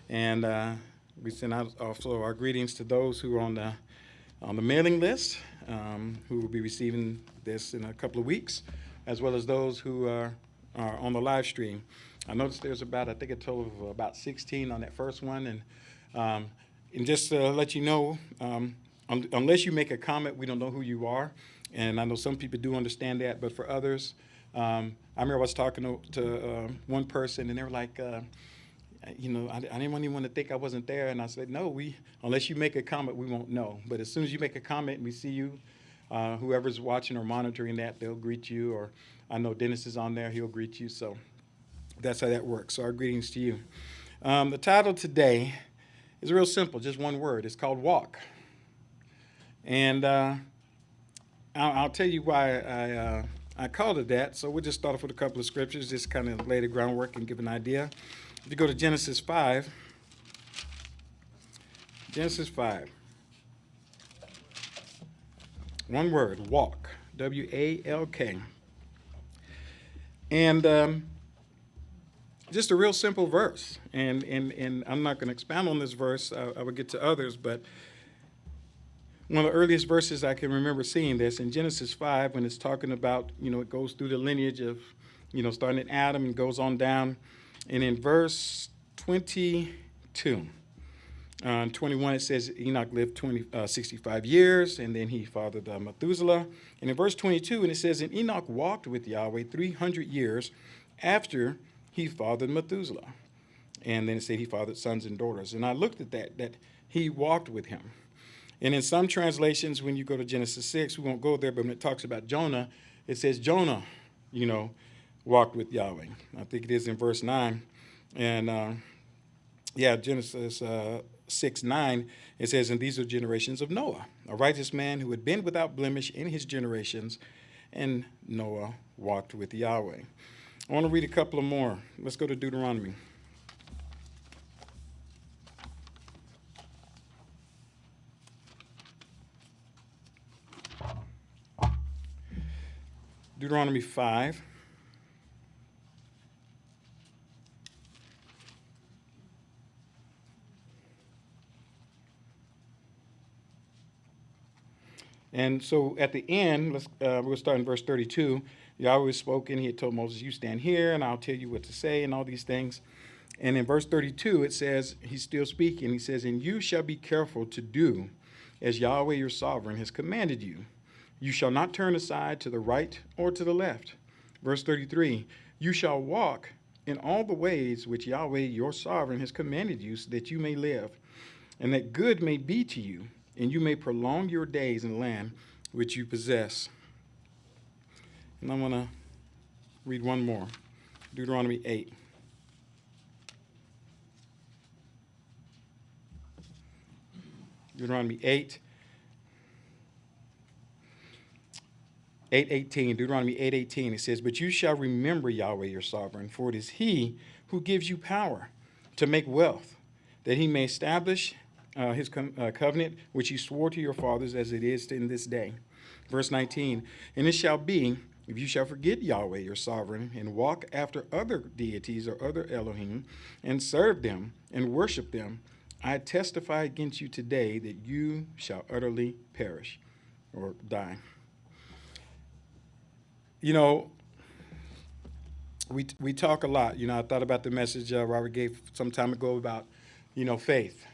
And we send out also our greetings to those who are on the mailing list, who will be receiving this in a couple of weeks, as well as those who are on the live stream. I noticed there's about, I think a total of about 16 on that first one. And just to let you know, unless you make a comment, we don't know who you are. And I know some people do understand that, but for others, I remember I was talking to one person, and they were like, I didn't even want to think I wasn't there. And I said, no, unless you make a comment, we won't know. But as soon as you make a comment and we see you, whoever's watching or monitoring that, they'll greet you. Or I know Dennis is on there, he'll greet you. So that's how that works. So our greetings to you. The title today is real simple, just one word. It's called walk. And I'll tell you why I called it that. So we'll just start off with a couple of scriptures, just kind of lay the groundwork and give an idea. If you go to Genesis 5, one word, walk, W-A-L-K. And just a real simple verse. And I'm not going to expound on this verse. I will get to others, but one of the earliest verses I can remember seeing this in Genesis 5, when it's talking about, it goes through the lineage of, starting at Adam and goes on down. And in verse 22 and 21, it says Enoch lived 65 years, and then he fathered Methuselah. And in verse 22, and it says, and Enoch walked with Yahweh 300 years after he fathered Methuselah. And then it said he fathered sons and daughters. And I looked at that he walked with him. And in some translations, when you go to Genesis 6, we won't go there, but when it talks about Jonah, it says Jonah, walked with Yahweh. I think it is in verse 9. And Genesis 6:9, it says, and these are generations of Noah, a righteous man who had been without blemish in his generations, and Noah walked with Yahweh. I want to read a couple of more. Let's go to Deuteronomy. Deuteronomy 5. And so at the end, we'll start in verse 32. Yahweh spoke, and he had told Moses, you stand here, and I'll tell you what to say, and all these things. And in verse 32, it says, he's still speaking. He says, and you shall be careful to do as Yahweh your sovereign has commanded you. You shall not turn aside to the right or to the left. Verse 33, you shall walk in all the ways which Yahweh your sovereign has commanded you, so that you may live, and that good may be to you, and you may prolong your days in the land which you possess. And I'm going to read one more. Deuteronomy 8. Deuteronomy 8. 8:18, Deuteronomy 8:18, it says, but you shall remember Yahweh your sovereign, for it is he who gives you power to make wealth, that he may establish his covenant, which he swore to your fathers as it is in this day. Verse 19, and it shall be, if you shall forget Yahweh your sovereign, and walk after other deities or other Elohim, and serve them and worship them, I testify against you today that you shall utterly perish or die. We talk a lot. I thought about the message Robert gave some time ago about, faith.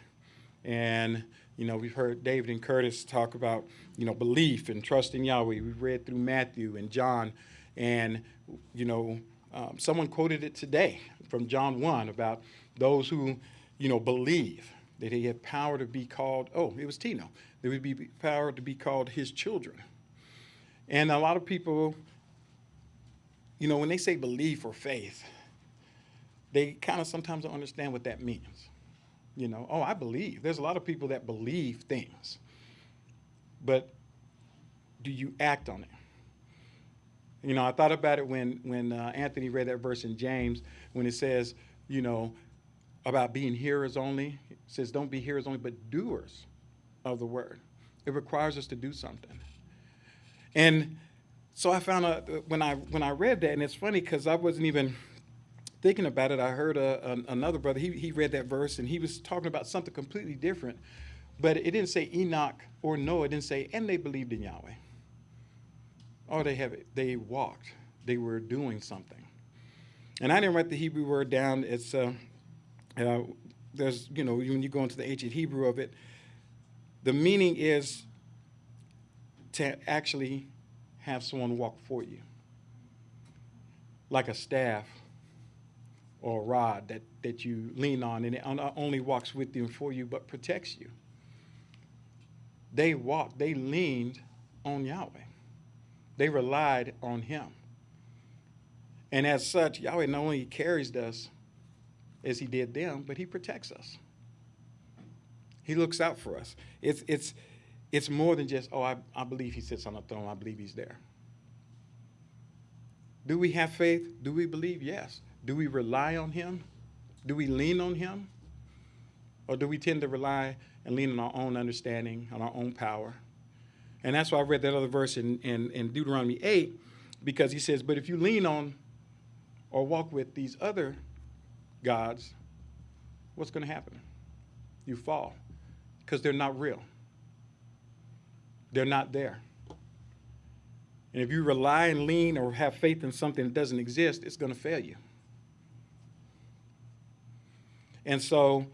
And, we've heard David and Curtis talk about, belief and trust in Yahweh. We've read through Matthew and John. And, someone quoted it today from John 1 about those who, believe that they have power to be called, it was Tino. There would be power to be called his children. And a lot of people, when they say belief or faith, they kind of sometimes don't understand what that means. I believe. There's a lot of people that believe things. But do you act on it? I thought about it when Anthony read that verse in James, when it says, about being hearers only. It says, don't be hearers only, but doers of the word. It requires us to do something. And so I found out when I read that, and it's funny because I wasn't even thinking about it, I heard another brother, he read that verse, and he was talking about something completely different. But it didn't say Enoch or Noah. It didn't say, and they believed in Yahweh. Oh, they walked. They were doing something. And I didn't write the Hebrew word down. It's, there's, when you go into the ancient Hebrew of it, the meaning is to actually have someone walk for you, like a staff or a rod that you lean on, and it not only walks with you and for you, but protects you. They walked, they leaned on Yahweh. They relied on him. And as such, Yahweh not only carries us as he did them, but he protects us. He looks out for us. It's more than just, I believe he sits on the throne. I believe he's there. Do we have faith? Do we believe? Yes. Do we rely on him? Do we lean on him? Or do we tend to rely and lean on our own understanding, on our own power? And that's why I read that other verse in Deuteronomy 8, because he says, but if you lean on or walk with these other gods, what's going to happen? You fall, because they're not real. They're not there. And if you rely and lean or have faith in something that doesn't exist, it's going to fail you. And so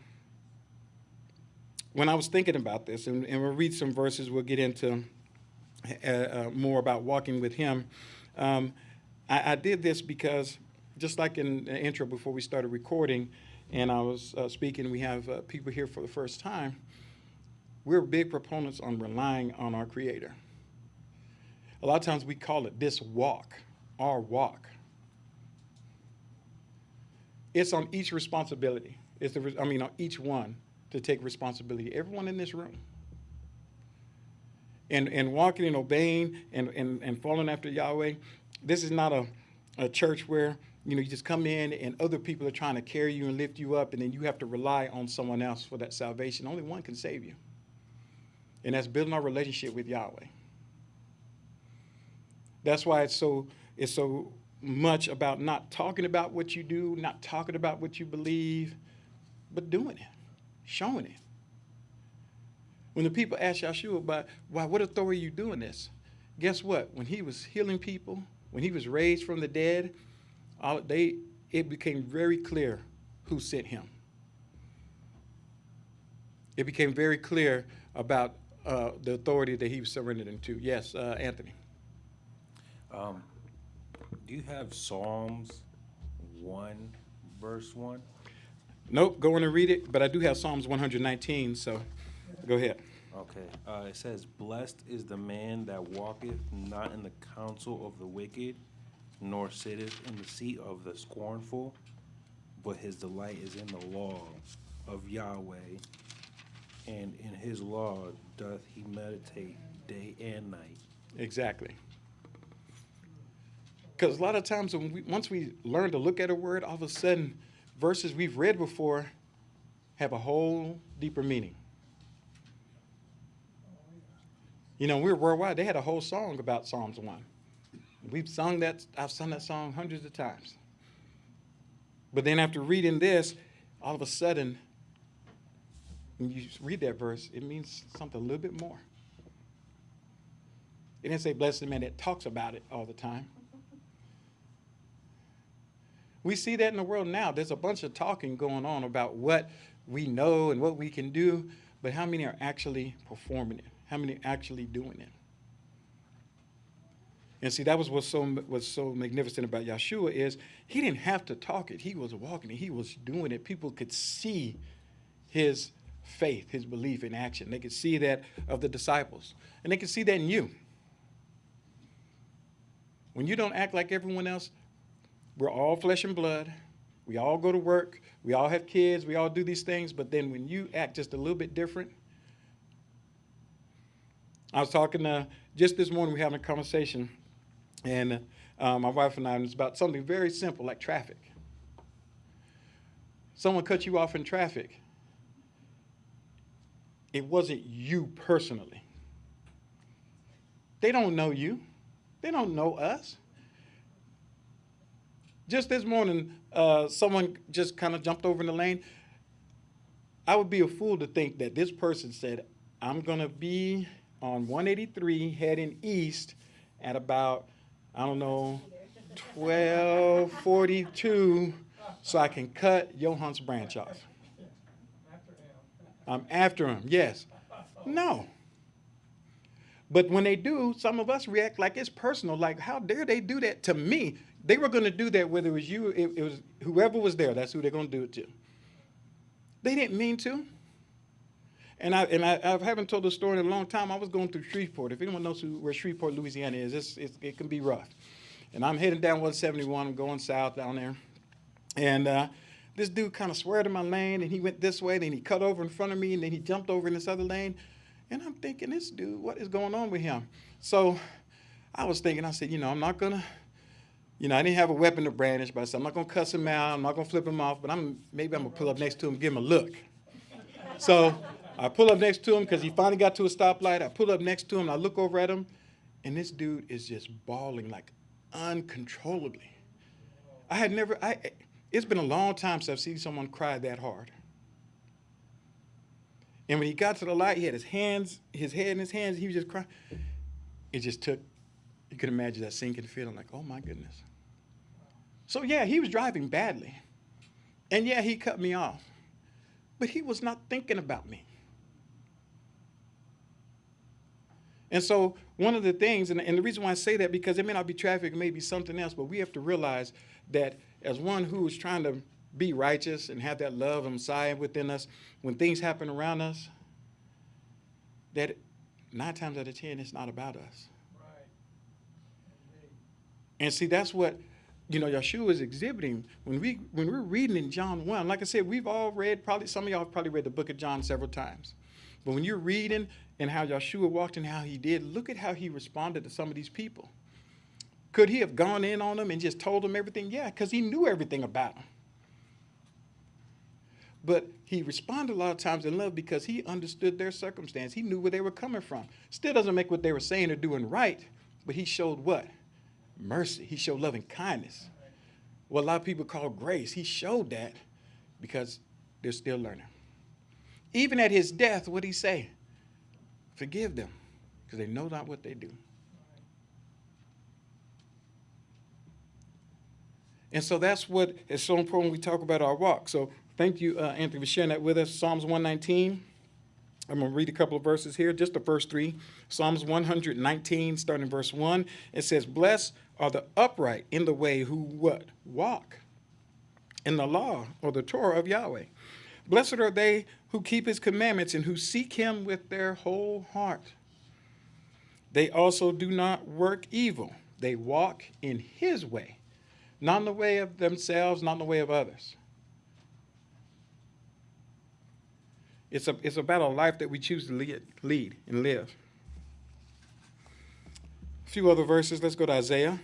when I was thinking about this, and we'll read some verses, we'll get into more about walking with him. I did this because, just like in the intro before we started recording, and I was speaking, we have people here for the first time. We're big proponents on relying on our Creator. A lot of times we call it this walk, our walk. It's on each responsibility. On each one to take responsibility. Everyone in this room. And walking and obeying and following after Yahweh, this is not a church where you just come in and other people are trying to carry you and lift you up, and then you have to rely on someone else for that salvation. Only one can save you. And that's building our relationship with Yahweh. That's why it's so much about not talking about what you do, not talking about what you believe, but doing it, showing it. When the people asked Yahshua about what authority are you doing this? Guess what? When he was healing people, when he was raised from the dead, it became very clear who sent him. It became very clear about the authority that he was surrendered to. Yes, Anthony. Do you have Psalms 1, verse 1? Nope, go in and read it, but I do have Psalms 119, so go ahead. Okay. It says, blessed is the man that walketh not in the counsel of the wicked, nor sitteth in the seat of the scornful, but his delight is in the law of Yahweh, and in his law doth he meditate day and night. Exactly. Because a lot of times once we learn to look at a word, all of a sudden verses we've read before have a whole deeper meaning. We're worldwide. They had a whole song about Psalms 1. I've sung that song hundreds of times. But then after reading this, all of a sudden, when you read that verse, it means something a little bit more. It didn't say blessed the man that talks about it all the time. We see that in the world now. There's a bunch of talking going on about what we know and what we can do, but how many are actually performing it? How many are actually doing it? And see, that was what's so magnificent about Yahshua is he didn't have to talk it. He was walking it. He was doing it. People could see his faith, his belief in action. They could see that of the disciples. And they could see that in you. When you don't act like everyone else, we're all flesh and blood. We all go to work. We all have kids. We all do these things. But then when you act just a little bit different. I was talking just this morning, we were having a conversation. And my wife and I, and it's about something very simple like traffic. Someone cut you off in traffic. It wasn't you personally. They don't know you. They don't know us. Just this morning, someone just kind of jumped over in the lane. I would be a fool to think that this person said, I'm going to be on 183 heading east at about, I don't know, 12:42 so I can cut Yohance branch off. I'm after him, yes. No. But when they do, some of us react like it's personal, like how dare they do that to me? They were going to do that whether it was you, it was whoever was there, that's who they're going to do it to. They didn't mean to. And I haven't told the story in a long time. I was going through Shreveport. If anyone knows where Shreveport, Louisiana is, it can be rough. And I'm heading down 171. I'm going south down there. And this dude kind of swerved in my lane, and he went this way, then he cut over in front of me, and then he jumped over in this other lane. And I'm thinking, this dude, what is going on with him? So I was thinking, I said, I'm not going to, I didn't have a weapon to brandish, but I said, I'm not going to cuss him out. I'm not going to flip him off, but maybe I'm going to pull up next to him and give him a look. So I pull up next to him because he finally got to a stoplight. I pull up next to him, and I look over at him, and this dude is just bawling like uncontrollably. It's been a long time since I've seen someone cry that hard. And when he got to the light, he had his head in his hands, he was just crying. It just took, you could imagine that sinking feeling like, oh my goodness. So yeah, he was driving badly. And yeah, he cut me off. But he was not thinking about me. And so one of the things, and the reason why I say that, because it may not be traffic, it may be something else, but we have to realize that as one who is trying to be righteous and have that love of Messiah within us, when things happen around us, that 9 times out of 10, it's not about us. Right. And see, that's what, Yeshua is exhibiting. When we're reading in John 1, like I said, we've all read, some of y'all have probably read the book of John several times. But when you're reading and how Yeshua walked and how he did, look at how he responded to some of these people. Could he have gone in on them and just told them everything? Yeah, because he knew everything about them. But he responded a lot of times in love because he understood their circumstance. He knew where they were coming from. Still doesn't make what they were saying or doing right, but he showed what? Mercy. He showed loving kindness. What a lot of people call grace. He showed that because they're still learning. Even at his death, what did he say? Forgive them because they know not what they do. And so that's what is so important when we talk about our walk. So thank you, Anthony, for sharing that with us. Psalms 119. I'm going to read a couple of verses here, just the first 3. Psalms 119, starting in verse 1. It says, blessed are the upright in the way who what? Walk in the law or the Torah of Yahweh. Blessed are they who keep his commandments and who seek him with their whole heart. They also do not work evil. They walk in his way, not in the way of themselves, not in the way of others. It's about a life that we choose to lead and live. A few other verses. Let's go to Isaiah.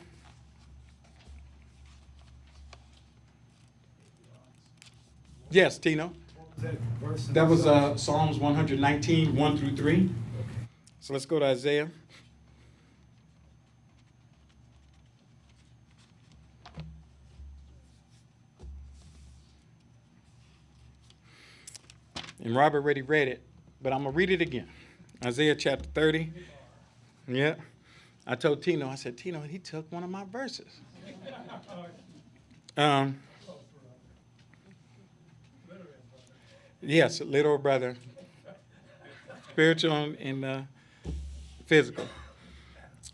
Yes, Tino. That was Psalms 119, 1 through 3. So let's go to Isaiah. And Robert already read it, but I'm going to read it again. Isaiah chapter 30. Yeah. I told Tino, I said, Tino, he took one of my verses. Yes, little brother. Spiritual and physical.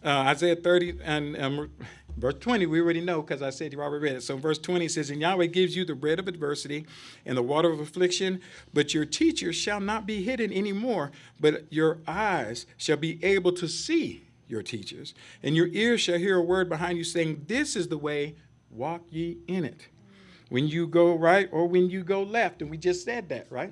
Isaiah 30 and verse 20, we already know because I said Robert read it. So verse 20 says, and Yahweh gives you the bread of adversity and the water of affliction, but your teachers shall not be hidden anymore, but your eyes shall be able to see your teachers, and your ears shall hear a word behind you saying, this is the way, walk ye in it. When you go right or when you go left. And we just said that, right?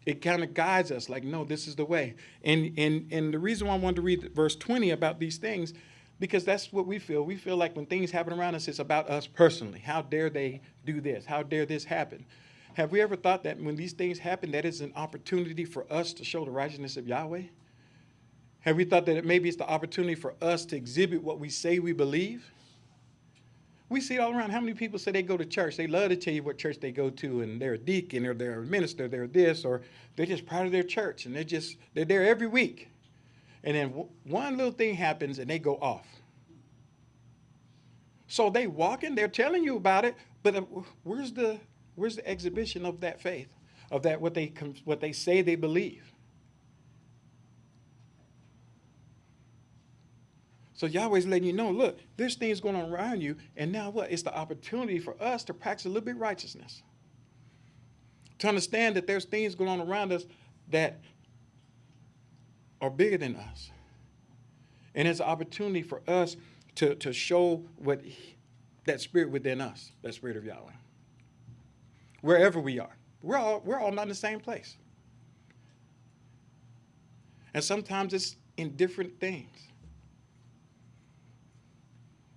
It kind of guides us like, no, this is the way. And the reason why I wanted to read verse 20 about these things, because that's what we feel. We feel like when things happen around us, it's about us personally. How dare they do this? How dare this happen? Have we ever thought that when these things happen, that is an opportunity for us to show the righteousness of Yahweh? Have we thought that maybe it's the opportunity for us to exhibit what we say we believe? We see it all around. How many people say they go to church? They love to tell you what church they go to, and they're a deacon or they're a minister, they're this, or they're just part of their church, and they're there every week. And then one little thing happens, and they go off. So they walking, they're telling you about it, but where's the exhibition of that faith, of that what they say they believe? So Yahweh's letting you know, look, there's things going on around you, and now what? It's the opportunity for us to practice a little bit of righteousness. To understand that there's things going on around us that are bigger than us. And it's an opportunity for us to show that spirit within us, that spirit of Yahweh. Wherever we are. We're all not in the same place. And sometimes it's in different things.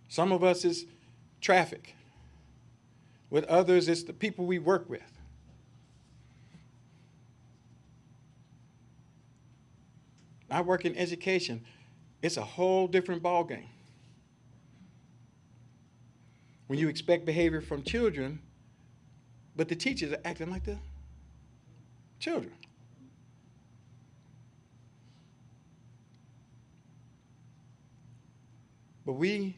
Some of us is traffic. With others, it's the people we work with. I work in education. It's a whole different ballgame. When you expect behavior from children, but the teachers are acting like the children. But we,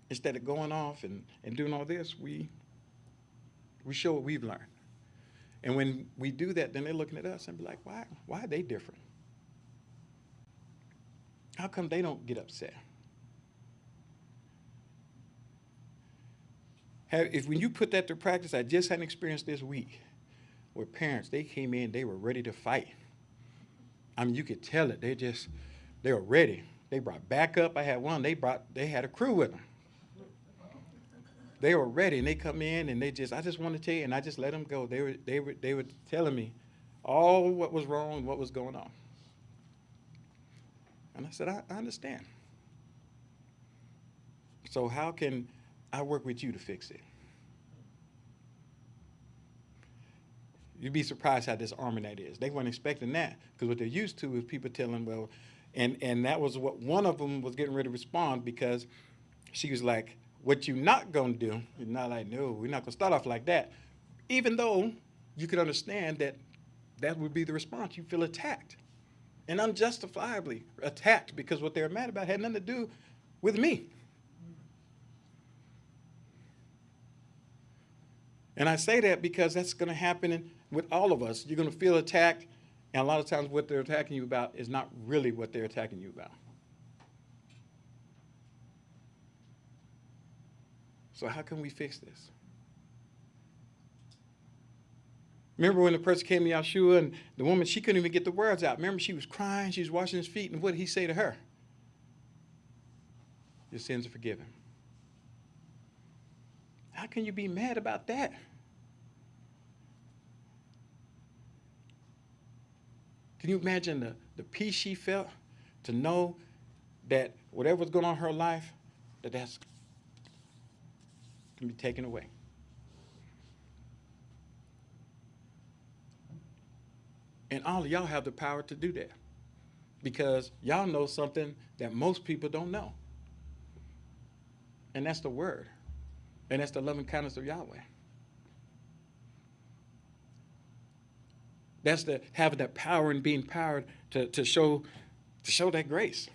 instead of going off and doing all this, we show what we've learned. And when we do that, then they're looking at us and be like, why are they different? How come they don't get upset? When you put that to practice, I just had an experience this week where parents, they came in, they were ready to fight. I mean, you could tell it. They were ready. They brought backup. I had one. They had a crew with them. They were ready, and they come in, and I just want to tell you, and I just let them go. They were telling me all what was wrong, what was going on. And I said, I understand. So how can I work with you to fix it? You'd be surprised how disarming that is. They weren't expecting that, because what they're used to is people telling, well, and that was what one of them was getting ready to respond, because she was like, what you not going to do? You're not like, no, we're not going to start off like that. Even though you could understand that would be the response. You feel attacked. And unjustifiably attacked, because what they were mad about had nothing to do with me. And I say that because that's going to happen with all of us. You're going to feel attacked, and a lot of times what they're attacking you about is not really what they're attacking you about. So how can we fix this? Remember when the person came to Yahshua, and the woman, she couldn't even get the words out. Remember, she was crying, she was washing his feet, and what did he say to her? Your sins are forgiven. How can you be mad about that? Can you imagine the peace she felt to know that whatever was going on in her life, that's can be taken away? And all of y'all have the power to do that, because y'all know something that most people don't know. And that's the word. And that's the loving kindness of Yahweh. That's the having that power and being powered to show that grace.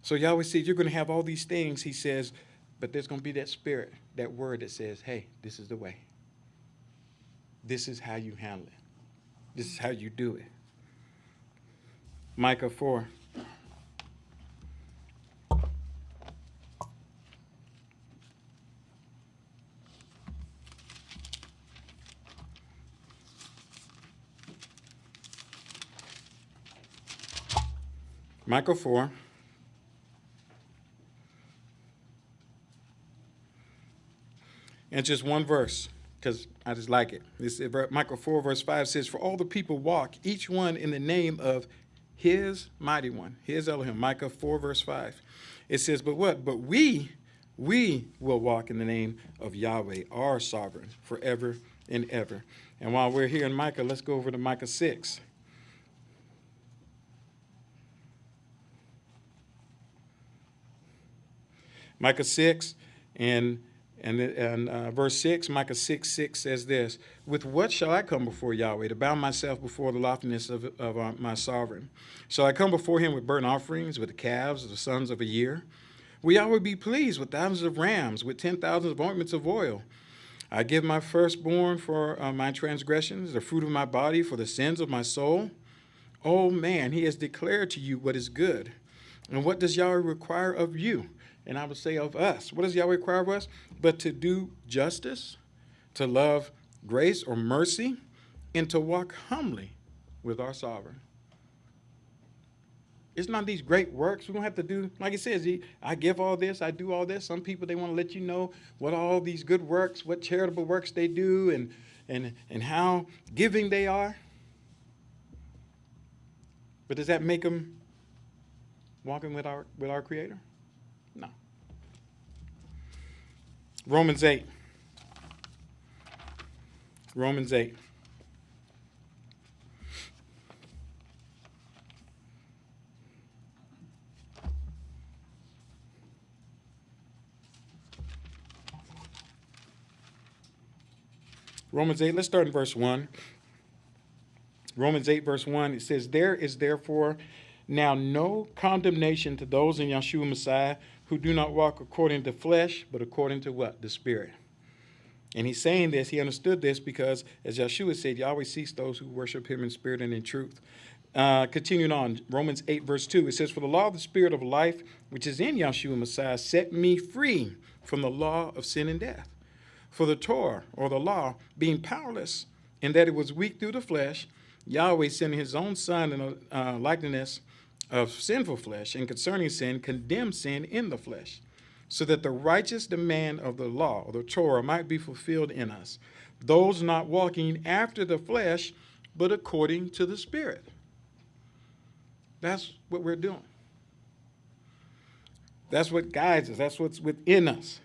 So Yahweh says you're going to have all these things, he says, but there's going to be that spirit, that word that says, hey, this is the way. This is how you handle it. This is how you do it. Micah 4. Micah 4. And it's just one verse, because I just like it. This Micah 4, verse 5 says, for all the people walk, each one in the name of his mighty one, his Elohim. Micah 4, verse 5. It says, but what? But we will walk in the name of Yahweh, our sovereign, forever and ever. And while we're here in Micah, let's go over to Micah 6. Micah 6 and verse 6, Micah 6:6 says this: with what shall I come before Yahweh to bow myself before the loftiness of my sovereign? Shall I come before him with burnt offerings, with the calves of the sons of a year? Will Yahweh be pleased with thousands of rams, with 10,000 of ointments of oil? I give my firstborn for my transgressions, the fruit of my body for the sins of my soul. Oh man, he has declared to you what is good. And what does Yahweh require of you? And I would say of us. What does Yahweh require of us? But to do justice, to love grace or mercy, and to walk humbly with our sovereign. It's not these great works we don't have to do. Like it says, I give all this, I do all this. Some people, they want to let you know what all these good works, what charitable works they do, and how giving they are. But does that make them walking with our Creator? No. Romans 8. Romans 8. Romans 8, let's start in verse 1. Romans 8, verse 1, it says, there is therefore now no condemnation to those in Yeshua Messiah who do not walk according to flesh, but according to what? The Spirit. And he's saying this, he understood this because, as Yeshua said, Yahweh seeks those who worship him in spirit and in truth. Continuing on, Romans 8, verse 2, it says, for the law of the Spirit of life, which is in Yeshua Messiah, set me free from the law of sin and death. For the Torah, or the law, being powerless, in that it was weak through the flesh, Yahweh sending his own Son in a likeness of sinful flesh, and concerning sin, condemned sin in the flesh, so that the righteous demand of the law, or the Torah, might be fulfilled in us, those not walking after the flesh, but according to the Spirit. That's what we're doing. That's what guides us. That's what's within us.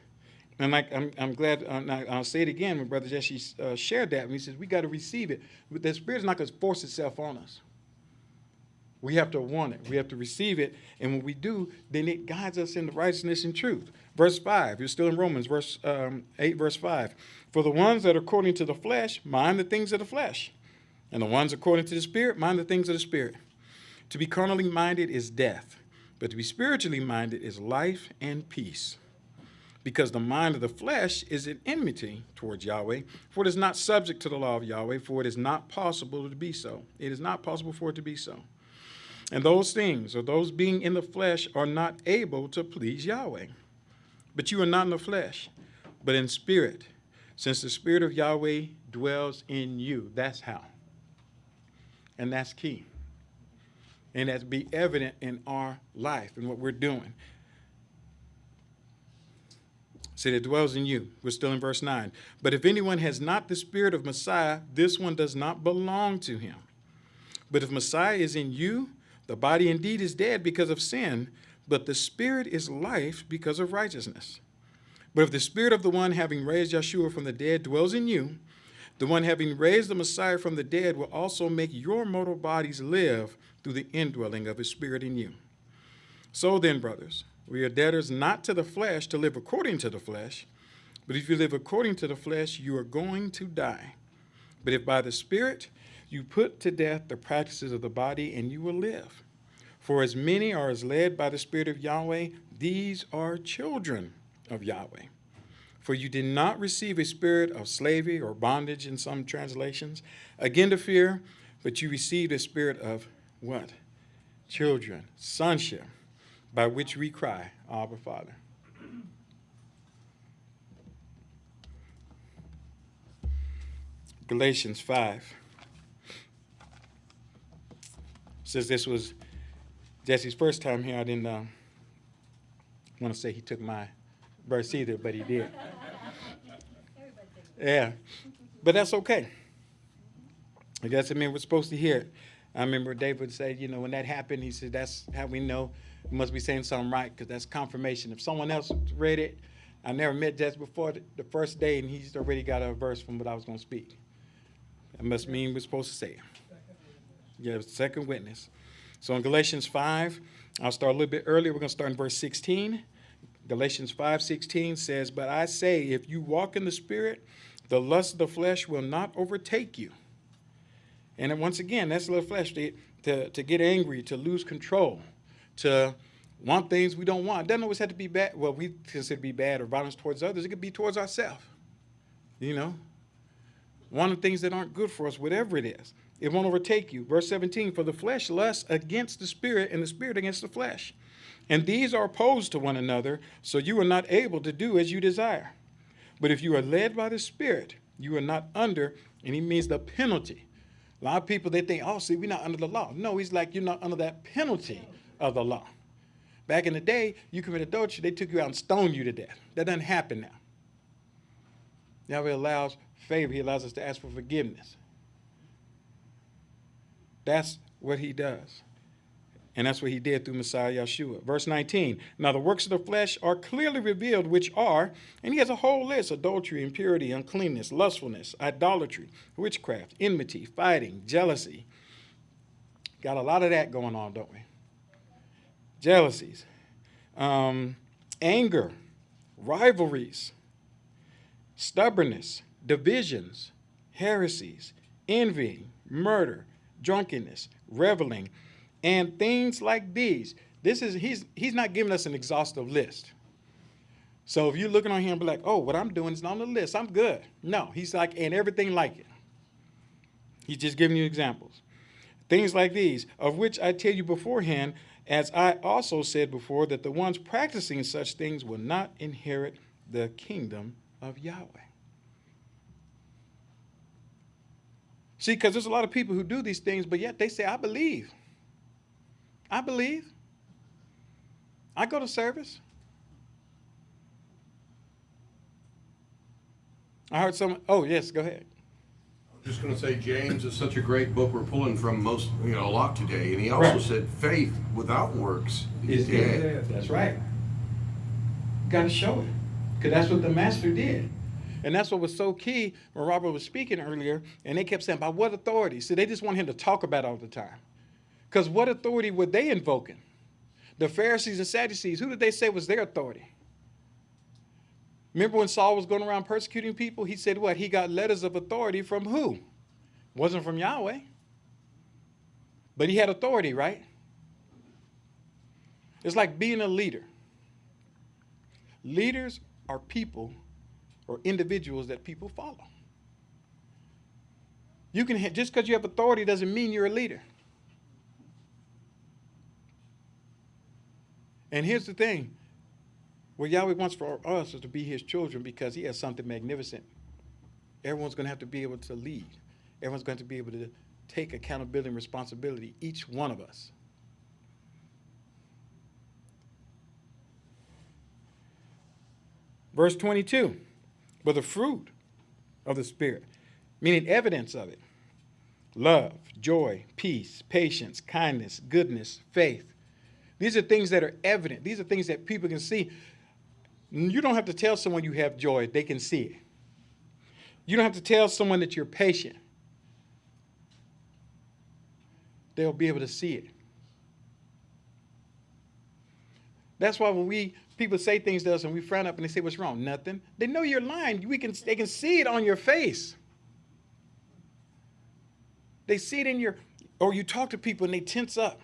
And like I'm glad, I'll say it again when Brother Jesse shared that. When he says we got to receive it. But the Spirit's not going to force itself on us. We have to want it. We have to receive it. And when we do, then it guides us into righteousness and truth. Verse 5, you're still in Romans, verse 8, verse 5. For the ones that are according to the flesh, mind the things of the flesh. And the ones according to the Spirit, mind the things of the Spirit. To be carnally minded is death, but to be spiritually minded is life and peace. Because the mind of the flesh is an enmity towards Yahweh, for it is not subject to the law of Yahweh, for it is not possible to be so. It is not possible for it to be so. And those things, or those being in the flesh, are not able to please Yahweh. But you are not in the flesh, but in spirit, since the Spirit of Yahweh dwells in you. That's how. And that's key. And that's be evident in our life and what we're doing. So it dwells in you. We're still in verse 9. But if anyone has not the Spirit of Messiah, this one does not belong to him. But if Messiah is in you, the body indeed is dead because of sin, but the Spirit is life because of righteousness. But if the Spirit of the one having raised Yeshua from the dead dwells in you, the one having raised the Messiah from the dead will also make your mortal bodies live through the indwelling of his Spirit in you. So then, brothers, we are debtors not to the flesh to live according to the flesh, but if you live according to the flesh, you are going to die. But if by the Spirit you put to death the practices of the body, and you will live. For as many are as led by the Spirit of Yahweh, these are children of Yahweh. For you did not receive a spirit of slavery or bondage in some translations, again to fear, but you received a spirit of what? Children, sonship, by which we cry, Abba, Father. Galatians 5 says this was Jesse's first time here. I didn't want to say he took my verse either, but he did. Yeah, but that's okay. I guess we're supposed to hear it. I remember David said, when that happened, he said, that's how we know we must be saying something right, because that's confirmation. If someone else read it, I never met Jesse before the first day, and he's already got a verse from what I was going to speak. That must mean we're supposed to say it. Yeah, second witness. So in Galatians 5, I'll start a little bit earlier. We're going to start in verse 16. Galatians 5:16 says, "But I say, if you walk in the Spirit, the lust of the flesh will not overtake you." And then once again, that's the flesh to get angry, to lose control, to want things we don't want. It doesn't always have to be bad. Well, we consider to be bad or violence towards others. It could be towards ourselves. You know, wanting things that aren't good for us, whatever it is. It won't overtake you. Verse 17, "For the flesh lusts against the Spirit, and the Spirit against the flesh. And these are opposed to one another, so you are not able to do as you desire. But if you are led by the Spirit, you are not under," and he means the penalty. A lot of people, they think, oh, see, we're not under the law. No, he's like, you're not under that penalty of the law. Back in the day, you commit adultery, they took you out and stoned you to death. That doesn't happen now. Yahweh allows favor. He allows us to ask for forgiveness. That's what he does. And that's what he did through Messiah Yeshua. Verse 19, "Now the works of the flesh are clearly revealed, which are," and he has a whole list: adultery, impurity, uncleanness, lustfulness, idolatry, witchcraft, enmity, fighting, jealousy. Got a lot of that going on, don't we? Jealousies, anger, rivalries, stubbornness, divisions, heresies, envy, murder, drunkenness, reveling, and things like these. He's not giving us an exhaustive list. So if you're looking on here and be like, oh, what I'm doing is not on the list, I'm good. No, he's like, and everything like it. He's just giving you examples. Things like these, of which I tell you beforehand, as I also said before, that the ones practicing such things will not inherit the kingdom of Yahweh. See, because there's a lot of people who do these things, but yet they say, I believe. I believe. I go to service. I heard someone, oh, yes, go ahead. I was just going to say, James is such a great book. We're pulling from a lot today. And he also said faith without works is dead. That's right. Got to show it. Because that's what the master did. And that's what was so key when Robert was speaking earlier. And they kept saying, by what authority? See, they just want him to talk about it all the time. Because what authority were they invoking? The Pharisees and Sadducees, who did they say was their authority? Remember when Saul was going around persecuting people? He said what? He got letters of authority from who? Wasn't from Yahweh. But he had authority, right? It's like being a leader. Leaders are people or individuals that people follow. You can just because you have authority doesn't mean you're a leader. And here's the thing. What Yahweh wants for us is to be his children because he has something magnificent. Everyone's going to have to be able to lead. Everyone's going to be able to take accountability and responsibility, each one of us. Verse 22, but the fruit of the Spirit, meaning evidence of it: love, joy, peace, patience, kindness, goodness, faith. These are things that are evident. These are things that people can see. You don't have to tell someone you have joy. They can see it. You don't have to tell someone that you're patient. They'll be able to see it. That's why when people say things to us and we frown up and they say, what's wrong? Nothing. They know you're lying. They can see it on your face. They see it or you talk to people and they tense up.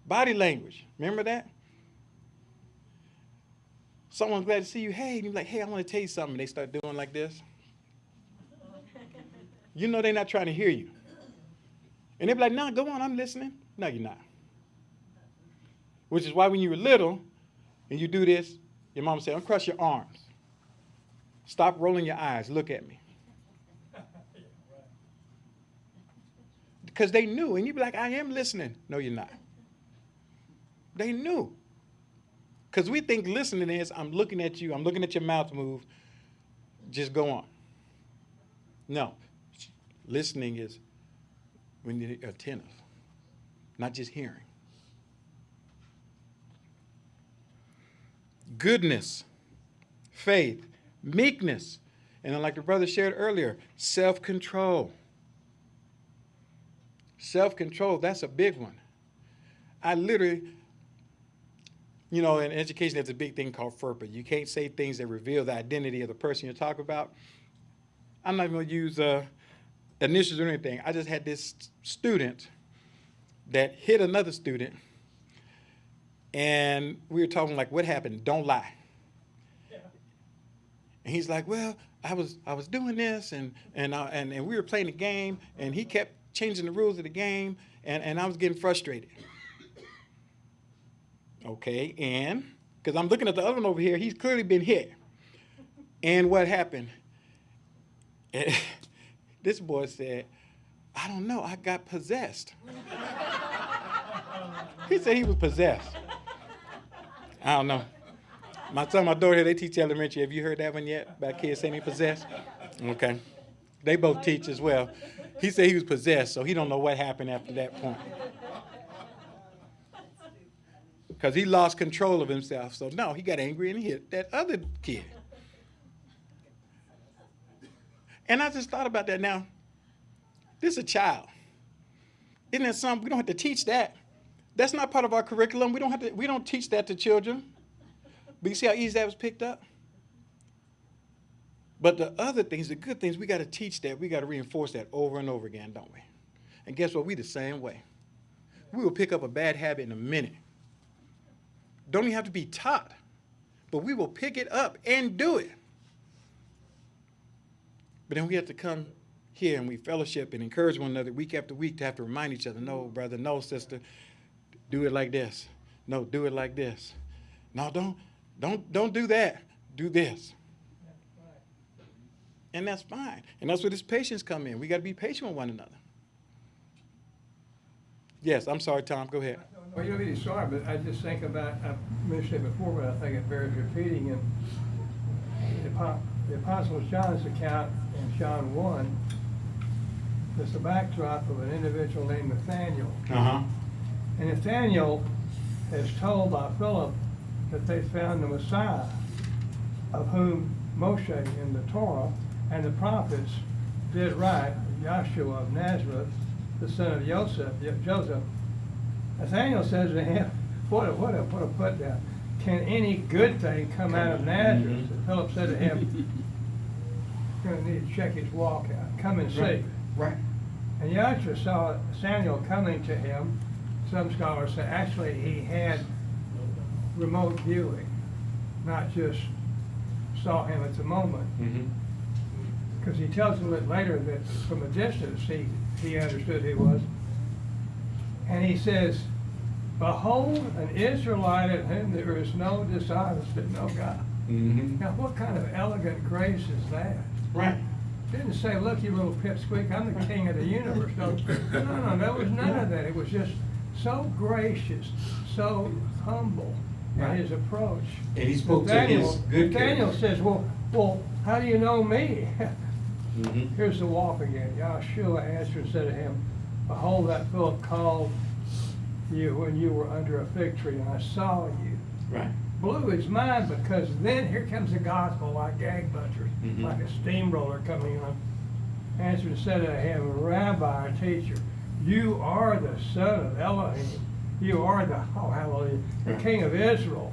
Body language. Remember that? Someone's glad to see you. Hey, and you're like, hey, I want to tell you something. And they start doing like this. You know they're not trying to hear you. And they're like, no, go on, I'm listening. No, you're not. Which is why when you were little and you do this, your mom said, uncross your arms. Stop rolling your eyes. Look at me. Because they knew. And you'd be like, I am listening. No, you're not. They knew. Because we think listening is, I'm looking at you, I'm looking at your mouth move, just go on. No. Listening is when you're attentive, not just hearing. Goodness, faith, meekness, and then like the brother shared earlier, self-control. Self-control, that's a big one. I literally, You know, in education, there's a big thing called FERPA. You can't say things that reveal the identity of the person you're talking about. I'm not going to use initials or anything. I just had this student that hit another student, and we were talking like, what happened? Don't lie. And he's like, well, I was doing this, and we were playing the game, and he kept changing the rules of the game, and I was getting frustrated. Okay, and because I'm looking at the other one over here, he's clearly been hit. And what happened? This boy said, I don't know, I got possessed. He said he was possessed. I don't know. My son, my daughter here, they teach elementary. Have you heard that one yet? About kids saying they possessed? Okay. They both teach as well. He said he was possessed, so he don't know what happened after that point. Because he lost control of himself. So no, he got angry and he hit that other kid. And I just thought about that now. This is a child. Isn't that something? We don't have to teach that. That's not part of our curriculum. We don't teach that to children. But you see how easy that was picked up? But the other things, the good things, we got to teach that. We got to reinforce that over and over again, don't we? And guess what? We the same way. We will pick up a bad habit in a minute. Don't even have to be taught. But we will pick it up and do it. But then we have to come here and we fellowship and encourage one another week after week to have to remind each other, no, brother, no, sister, do it like this. No, do it like this. No, don't do that. Do this. And that's fine. And that's where this patience come in. We got to be patient with one another. Yes, I'm sorry, Tom. Go ahead. Well, you don't need to sorry, but I just think about, I mentioned it before, but I think it bears repeating. In the Apostle John's account in John 1, there's a backdrop of an individual named Nathaniel. Uh-huh. And Nathaniel is told by Philip that they found the Messiah, of whom Moshe in the Torah and the prophets did write, Yahshua of Nazareth, the son of Joseph. Nathaniel says to him, what a put down. Can any good thing come out of Nazareth? And Philip said to him, you're going to need to check his walk out. Come and see. Right. And Yahshua saw Samuel coming to him. Some scholars say actually he had remote viewing, not just saw him at the moment. Because he tells him that later that from a distance he understood who he was. And he says, behold, an Israelite in whom there is no dishonesty, no God. Now, what kind of elegant grace is that? Right. Didn't say, look, you little pipsqueak, I'm the king of the universe. No, there was none of that. It was just so gracious, so humble in his approach. And he spoke to his good Daniel says, well, how do you know me? Here's the walk again. Yahshua answered and said to him, behold, that Philip called you when you were under a fig tree, and I saw you. Right. Blew his mind, because then here comes the gospel like gangbusters, like a steamroller coming on. Answered and said to him, Rabbi, or teacher, you are the son of Elohim. You are the king of Israel.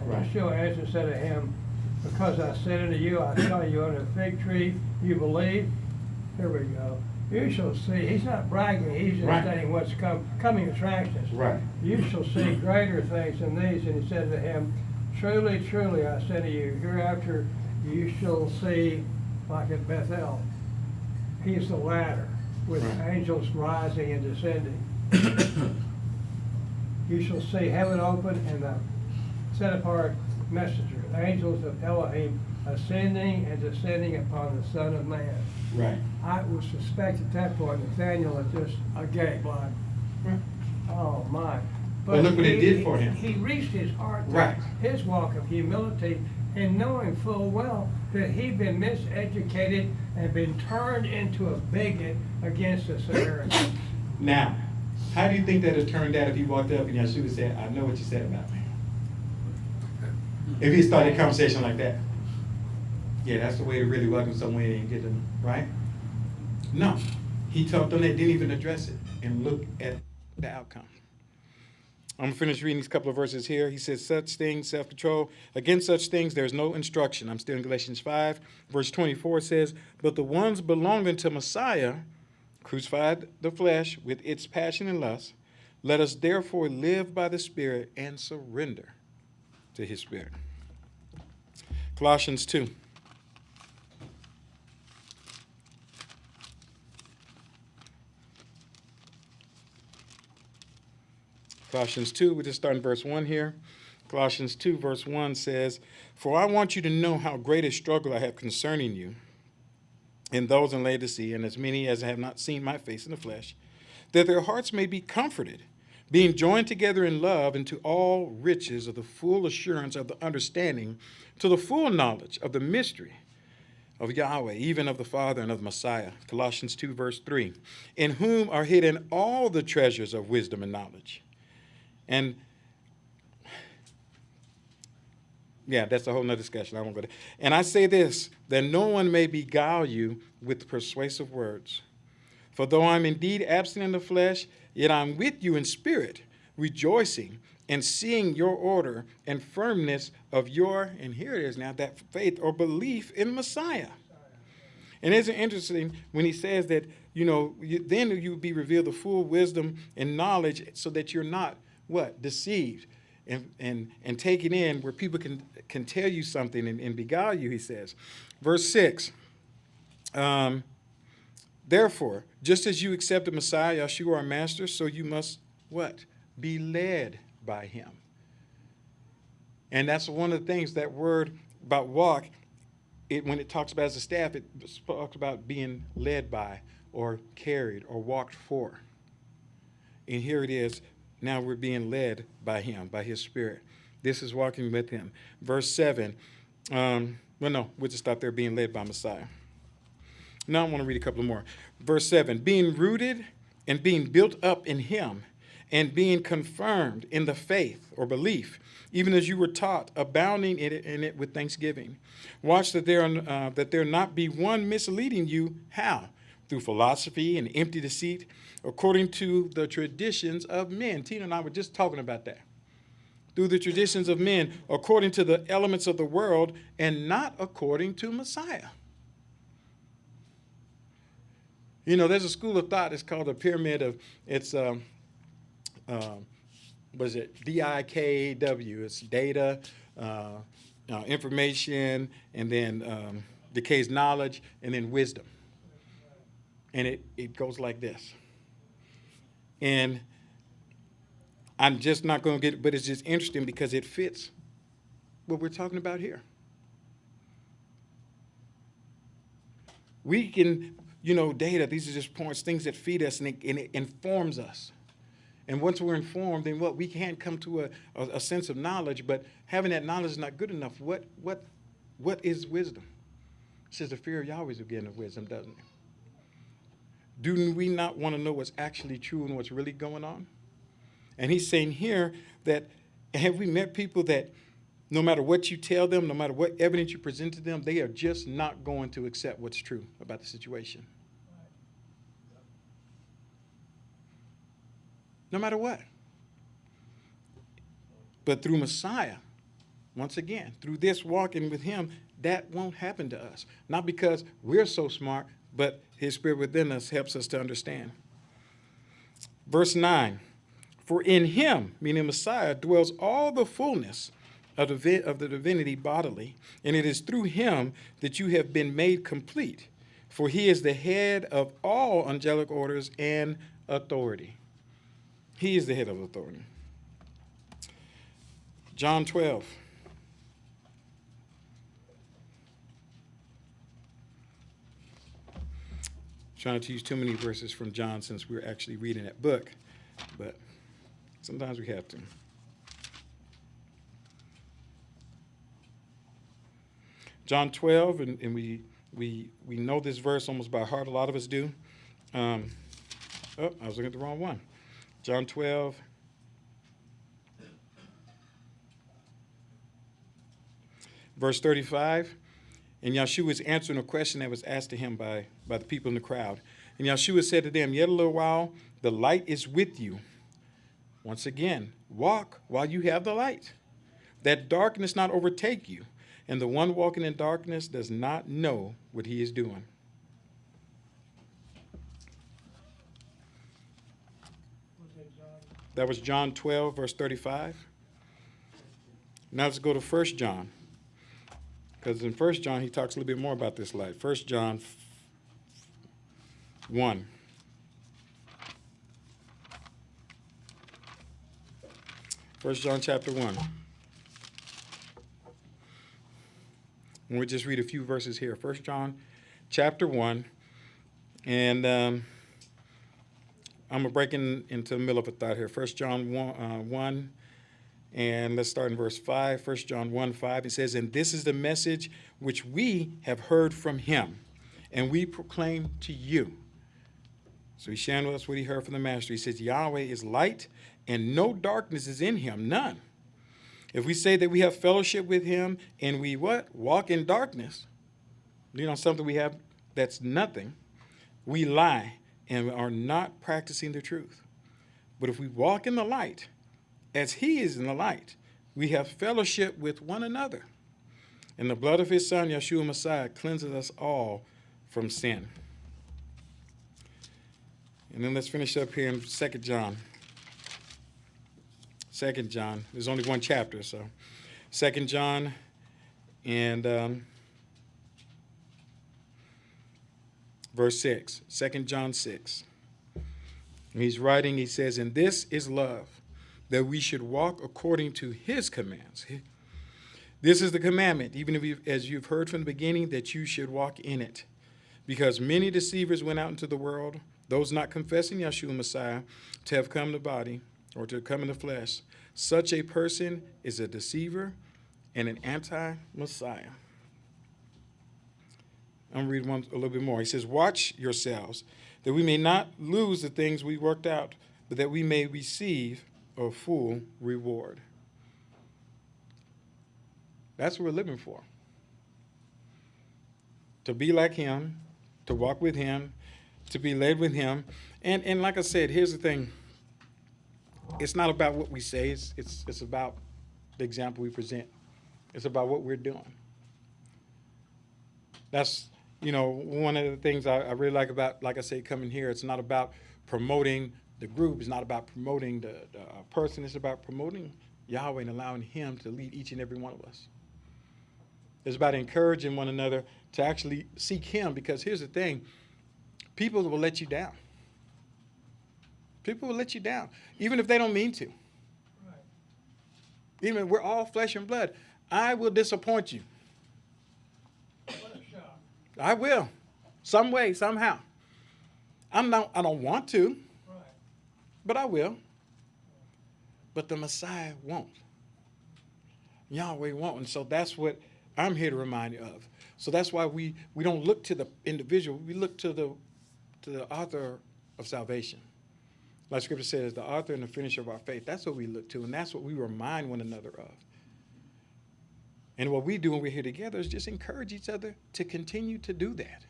And Yeshua answered and said to him, because I said unto you, I saw you under a fig tree, you believe? Here we go. You shall see. He's not bragging. He's just stating what's coming attractions. Right. You shall see greater things than these. And he said to him, truly, truly, I say to you, hereafter you shall see like at Bethel. He's the ladder with angels rising and descending. You shall see heaven open and the set apart messenger, angels of Elohim, ascending and descending upon the Son of Man. Right. I would suspect at that point Nathaniel is just a gay blind. Oh my. But look what it did for him. He reached his heart, Right. his walk of humility, and knowing full well that he'd been miseducated and been turned into a bigot against the Samaritans. Now, how do you think that it turned out if he walked up and Yeshua said, I know what you said about me? If he started a conversation like that. Yeah, that's the way to really welcome someone in and get them, right? No. He talked on that, didn't even address it, and look at the outcome. I'm going to finish reading these couple of verses here. He says, such things, self-control. Against such things, there's no instruction. I'm still in Galatians 5. Verse 24 says, but the ones belonging to Messiah crucified the flesh with its passion and lust. Let us therefore live by the Spirit and surrender to his Spirit. Colossians 2. Colossians 2, we just start in verse 1 here. Colossians 2, verse 1 says, for I want you to know how great a struggle I have concerning you and those in Laodicea, and as many as have not seen my face in the flesh, that their hearts may be comforted, being joined together in love into all riches of the full assurance of the understanding, to the full knowledge of the mystery of Yahweh, even of the Father and of the Messiah. Colossians 2, verse 3, in whom are hidden all the treasures of wisdom and knowledge. And yeah, that's a whole nother discussion. I won't go there. And I say this, that no one may beguile you with persuasive words. For though I'm indeed absent in the flesh, yet I'm with you in spirit, rejoicing and seeing your order and firmness of your, and here it is now, that faith or belief in Messiah. And isn't it interesting when he says that, then you will be revealed the full wisdom and knowledge so that you're not, deceived and taken in where people can tell you something and beguile you, he says. Verse 6, therefore, just as you accepted Messiah, Yeshua our master, so you must, be led by him. And that's one of the things, that word about walk, when it talks about as a staff, it talks about being led by or carried or walked for. And here it is. Now we're being led by him, by his Spirit. This is walking with him. Verse 7. We'll just stop there, being led by Messiah. Now I want to read a couple more. Verse 7. Being rooted and being built up in him and being confirmed in the faith or belief, even as you were taught, abounding in it with thanksgiving. Watch that there not be one misleading you. How? Through philosophy and empty deceit, according to the traditions of men. Tina and I were just talking about that. Through the traditions of men, according to the elements of the world, and not according to Messiah. There's a school of thought. It's called the pyramid of, DIKW. It's data, information, and then decays knowledge, and then wisdom. And it goes like this. And I'm just not going to get it, but it's just interesting because it fits what we're talking about here. We can, data, these are just points, things that feed us, and it informs us. And once we're informed, then we can't come to a sense of knowledge, but having that knowledge is not good enough. What is wisdom? It says the fear of Yahweh is the beginning of wisdom, doesn't it? Do we not want to know what's actually true and what's really going on? And he's saying here that, have we met people that no matter what you tell them, no matter what evidence you present to them, they are just not going to accept what's true about the situation? No matter what. But through Messiah, once again, through this walking with him, that won't happen to us. Not because we're so smart, but his Spirit within us helps us to understand. Verse 9, for in him, meaning Messiah, dwells all the fullness of the divinity bodily, and it is through him that you have been made complete, for he is the head of all angelic orders and authority. He is the head of authority. John 12. Trying to use too many verses from John since we're actually reading that book, but sometimes we have to. John 12, and we know this verse almost by heart. A lot of us do. I was looking at the wrong one. John 12. Verse 35. And Yeshua was answering a question that was asked to him by the people in the crowd. And Yeshua said to them, yet a little while, the light is with you. Once again, walk while you have the light, that darkness not overtake you, and the one walking in darkness does not know what he is doing. That was John 12, verse 35. Now let's go to 1 John. Because in 1 John, he talks a little bit more about this light. 1 John 1. First John chapter 1. And we'll just read a few verses here. 1 John chapter 1. And I'm going to break into the middle of a thought here. 1 John 1. And let's start in verse 5. 1 John 1, 5. It says, and this is the message which we have heard from him, and we proclaim to you. So he's sharing with us what he heard from the Master. He says, Yahweh is light, and no darkness is in him, none. If we say that we have fellowship with him, and we what? Walk in darkness, something we have that's nothing, we lie and are not practicing the truth. But if we walk in the light, as he is in the light, we have fellowship with one another. And the blood of his son, Yeshua Messiah, cleanses us all from sin. And then let's finish up here in 2 John. 2 John. There's only one chapter, so 2 John and verse 6. 2 John 6. And he's writing, he says, and this is love, that we should walk according to his commands. This is the commandment, even as you've heard from the beginning, that you should walk in it. Because many deceivers went out into the world, those not confessing Yeshua Messiah to have come in the body or to come in the flesh. Such a person is a deceiver and an anti-Messiah. I'm going to read a little bit more. He says, watch yourselves, that we may not lose the things we worked out, but that we may receive a full reward. That's what we're living for. To be like him, to walk with him, to be led with him. And like I said, here's the thing. It's not about what we say. It's about the example we present. It's about what we're doing. That's, one of the things I really like about, like I say, coming here. It's not about promoting the group. It's not about promoting the person. It's about promoting Yahweh and allowing him to lead each and every one of us. It's about encouraging one another to actually seek him, because here's the thing. People will let you down. People will let you down, even if they don't mean to. Right. Even if we're all flesh and blood. I will disappoint you. What a shock. I will. Some way, somehow. I don't want to, Right. but I will. But the Messiah won't. Yahweh won't. And so that's what I'm here to remind you of. So that's why we don't look to the individual. We look to the author of salvation. Like Scripture says, the author and the finisher of our faith. That's what we look to, and that's what we remind one another of. And what we do when we're here together is just encourage each other to continue to do that.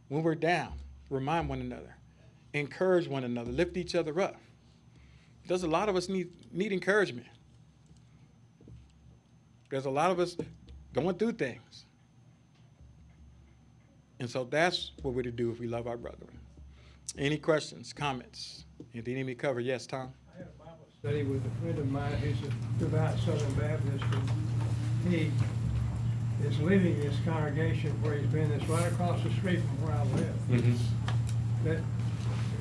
When we're down, remind one another. Encourage one another. Lift each other up. Because a lot of us need encouragement. There's a lot of us going through things. And so that's what we're to do if we love our brethren. Any questions, comments? Anything you need me to cover? Yes, Tom? I had a Bible study with a friend of mine who's a devout Southern Baptist, and he is leading this congregation where he's been. It's right across the street from where I live. Mm-hmm. That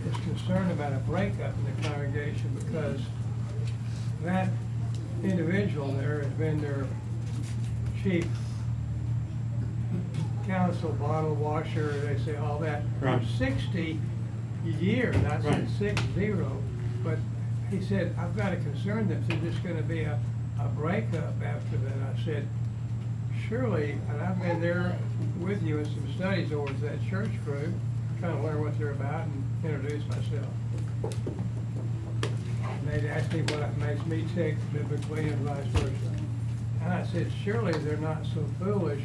is concerned about a breakup in the congregation because that individual there has been their chief counsel, bottle washer, they say all that, Right. for 60 years. I said Right. 60, but he said, I've got a concern that there's just gonna be a breakup after that. I said, surely, and I've been there with you in some studies over to that church group, trying to learn what they're about and introduce myself. And they'd ask me what makes me tick biblically and vice versa. And I said, surely they're not so foolish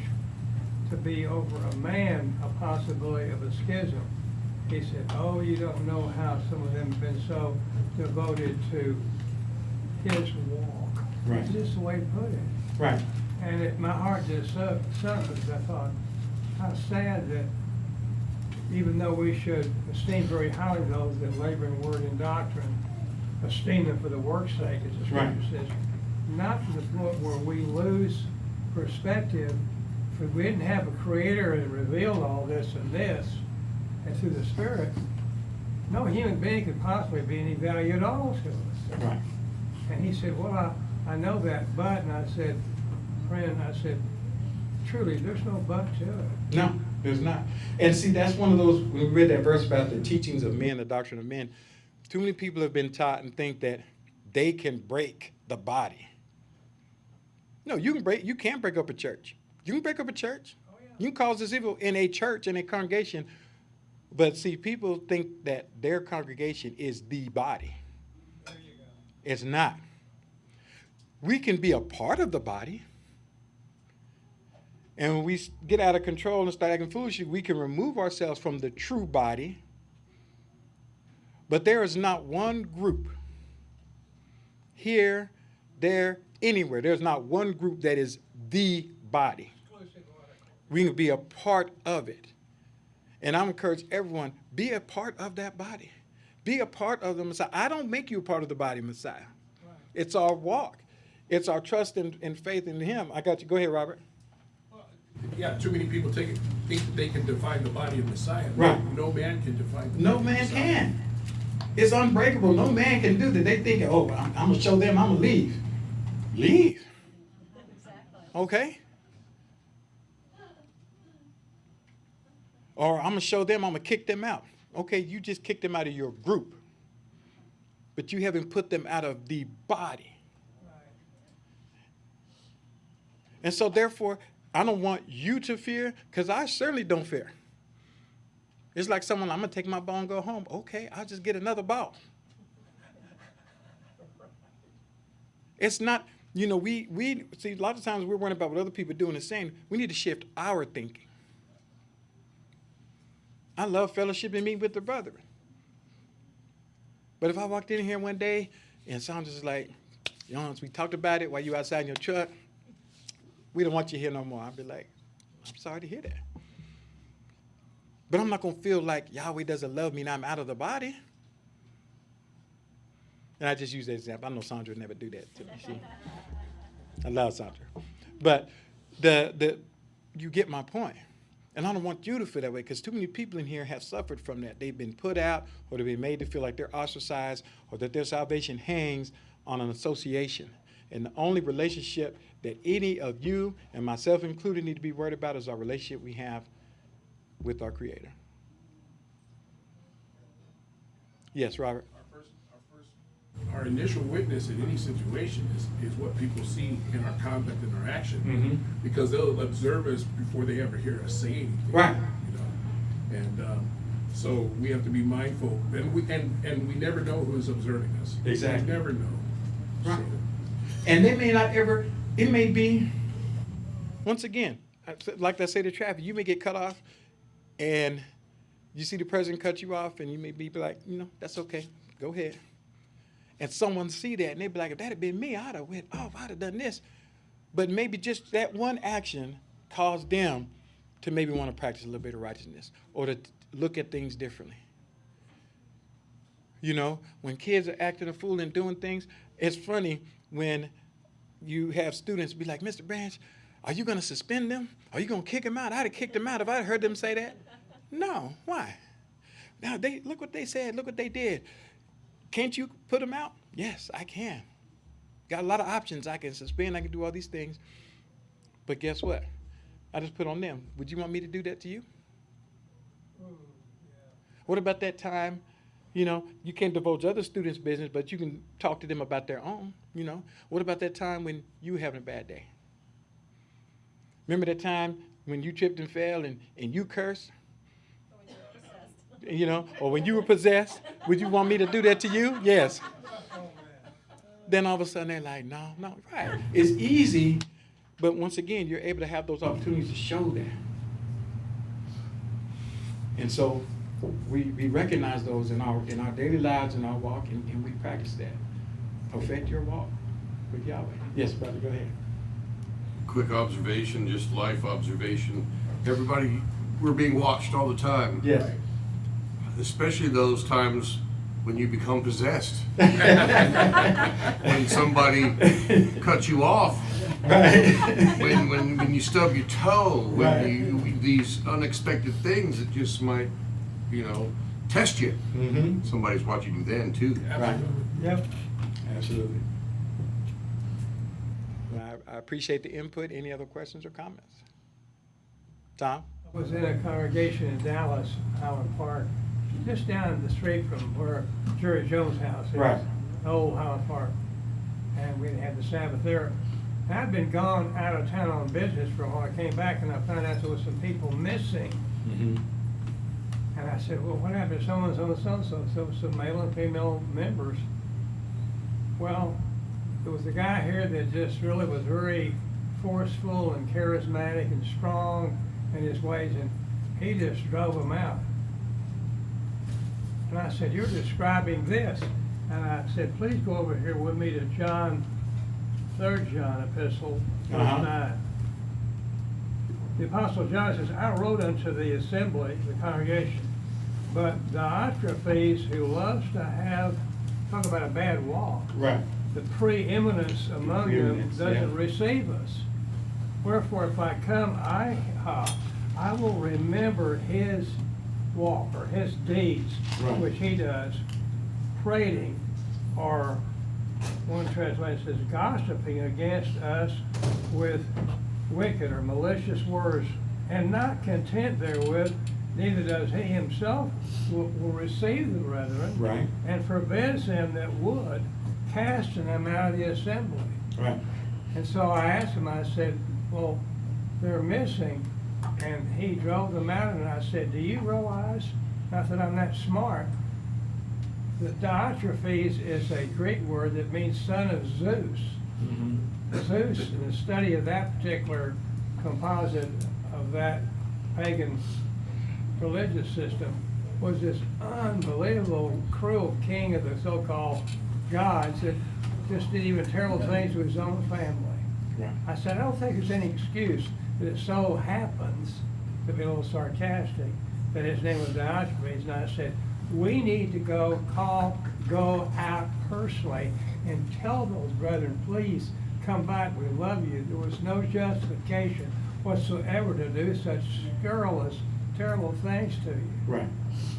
to be over a man a possibility of a schism. He said, oh, you don't know how some of them have been so devoted to his walk. Right. It's just the way to put it. Right. And my heart just sunk because I thought, how sad that even though we should esteem very highly those that labor in word and doctrine, esteem them for the work's sake, as the Right. scripture says, not to the point where we lose perspective. If we didn't have a creator that revealed all this and through the Spirit, no human being could possibly be any value at all to us. Right. And he said, well, I know that, but, and I said, friend, I said, truly, there's no but to it. No, there's not. And see, that's one of those, when we read that verse about the teachings of men, the doctrine of men, too many people have been taught and think that they can break the body. No, you can't break up a church. You can break up a church. Oh, yeah. You can cause this evil in a church, in a congregation. But see, people think that their congregation is the body. There you go. It's not. We can be a part of the body. And when we get out of control and start acting foolishly, we can remove ourselves from the true body. But there is not one group here, there, anywhere. There's not one group that is the body. We can be a part of it. And I encourage everyone, be a part of that body. Be a part of the Messiah. I don't make you a part of the body, Messiah. Right. It's our walk. It's our trust and faith in him. I got you. Go ahead, Robert. Yeah, too many people think they can define the body of Messiah. Right. No man can define the No body of man Messiah. can. It's unbreakable. No man can do that. They think, oh, I'm going to show them I'm going to leave. Leave. Okay? Or I'm going to show them I'm going to kick them out. Okay, you just kicked them out of your group. But you haven't put them out of the body. Right. And so therefore, I don't want you to fear, because I certainly don't fear. It's like someone, I'm going to take my ball and go home. Okay, I'll just get another ball. It's not, we see, a lot of times we're worrying about what other people are doing and saying. We need to shift our thinking. I love fellowship and meeting with the brethren. But if I walked in here one day and someone just like, Yohance, we talked about it while you outside in your truck. We don't want you here no more. I'd be like, I'm sorry to hear that. But I'm not going to feel like Yahweh doesn't love me and I'm out of the body. And I just use that example. I know Sandra would never do that to me. I love Sandra. But you get my point. And I don't want you to feel that way, because too many people in here have suffered from that. They've been put out, or they've been made to feel like they're ostracized, or that their salvation hangs on an association. And the only relationship that any of you, and myself included, need to be worried about is our relationship we have with our Creator. Yes, Robert? Our initial witness in any situation is what people see in our conduct and our action. Mm-hmm. Because they'll observe us before they ever hear us say anything. Right. And so we have to be mindful, and we never know who is observing us. Exactly. We never know. Right. And they may not ever, it may be, once again, like I say to traffic, you may get cut off and you see the president cut you off and you may be like, that's okay, go ahead. And someone see that and they be like, if that had been me, I'd have went off, I'd have done this. But maybe just that one action caused them to maybe want to practice a little bit of righteousness or to look at things differently. When kids are acting a fool and doing things, it's funny when you have students be like, Mr. Branch, are you going to suspend them? Are you going to kick them out? I'd have kicked them out if I heard them say that. No, why? Now, look what they said. Look what they did. Can't you put them out? Yes, I can. Got a lot of options. I can suspend. I can do all these things. But guess what? I just put on them. Would you want me to do that to you? Ooh, yeah. What about that time? You can't divulge other students' business, but you can talk to them about their own. What about that time when you were having a bad day? Remember that time when you tripped and fell and you cursed? Or when you were possessed? Would you want me to do that to you? Yes. Then all of a sudden they're like, no, right. It's easy, but once again, you're able to have those opportunities to show that. And so we recognize those in our daily lives, in our walk, and we practice that. Perfect your walk with Yahweh. Yes, brother, go ahead. Quick observation, just life observation. Everybody, we're being watched all the time. Yes. Especially those times when you become possessed. When somebody cuts you off. Right. When you stub your toe. When these unexpected things that just might, test you. Mm-hmm. Somebody's watching you then too. Right. Yep. Absolutely. Well, I appreciate the input. Any other questions or comments? Tom? I was in a congregation in Dallas, Highland Park, just down the street from where Jerry Jones' house is. Right. Old Highland Park. And we had the Sabbath there. I'd been gone out of town on business for a while. I came back and I found out there was some people missing. Mm-hmm. And I said, well, what happened to so-and-so and so-and-so? So some male and female members. Well, there was a guy here that just really was very forceful and charismatic and strong in his ways, and he just drove them out. And I said, you're describing this. And I said, please go over here with me to John, 3rd John epistle, verse 9. The Apostle John says, I wrote unto the assembly, the congregation, but Diotrephes, who loves to have, talk about a bad walk, Right. the preeminence among them Preeminence, doesn't yeah. receive us. Wherefore, if I come, I will remember his walk or his deeds, Right. which he does, prating, or one translation says gossiping against us with wicked or malicious words, and not content therewith, neither does he himself will receive the brethren, Right. and forbids them that would, casting them out of the assembly. Right. And so I asked him, I said, well, they're missing, and he drove them out, and I said, do you realize, not that I'm that smart, that Diotrephes is a Greek word that means son of Zeus. Mm-hmm. Zeus, in the study of that particular composite of that pagan religious system, was this unbelievable, cruel king of the so-called gods that just did even terrible things to his own family. Right. I said, I don't think there's any excuse, but it so happens, to be a little sarcastic, that his name was Diotrephes, and I said, we need to go out personally and tell those brethren, please come back, we love you. There was no justification whatsoever to do such scurrilous, terrible things to you. Right.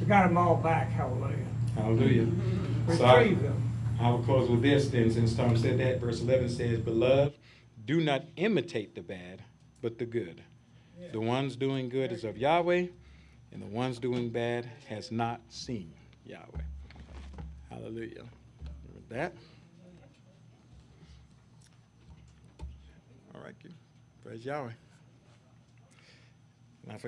We got them all back, hallelujah. Hallelujah. Retrieve them. I will close with this then, since Tom said that. Verse 11 says, beloved, do not imitate the bad, but the good. The ones doing good is of Yahweh, and the ones doing bad has not seen Yahweh. Hallelujah. And with that, all right, praise Yahweh. And I forgot.